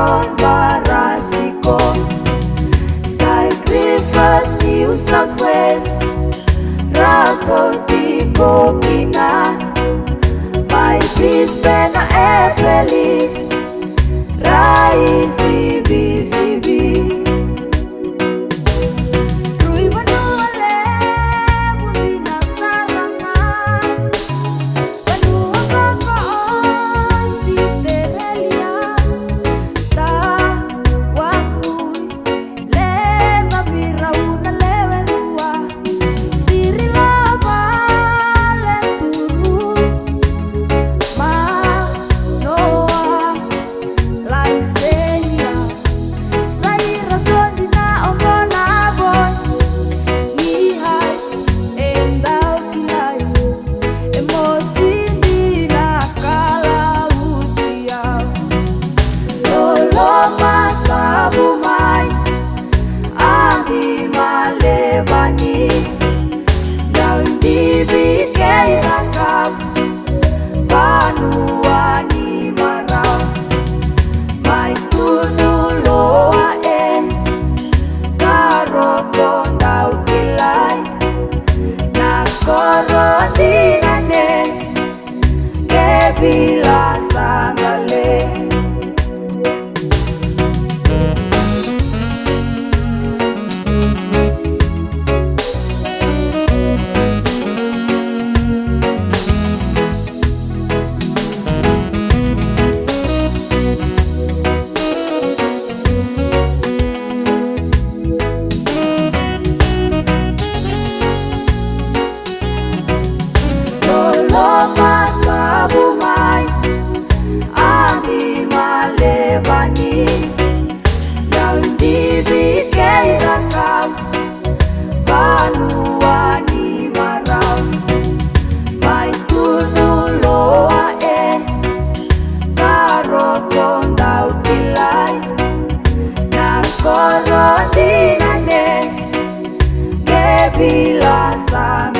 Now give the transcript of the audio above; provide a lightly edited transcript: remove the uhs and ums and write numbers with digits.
Caron Barasico, Sai Griffith, New South Wales, Rakotico Kina, My Brisbane Epeli, Rai CBCB. Sabumai, Andi Malebani, Daundi Bikei Rakab, Banuani Marau, Mai Tunu Loa Karokon Daukilai, Nakorodinane, Gebila Sangale. Sabumai, Andi Malebani, Daundi Bikei Rakab, Banuani Marau, Mai Tunu Loa Karokon Daukilai, Nakorodinane, Gebila Sang.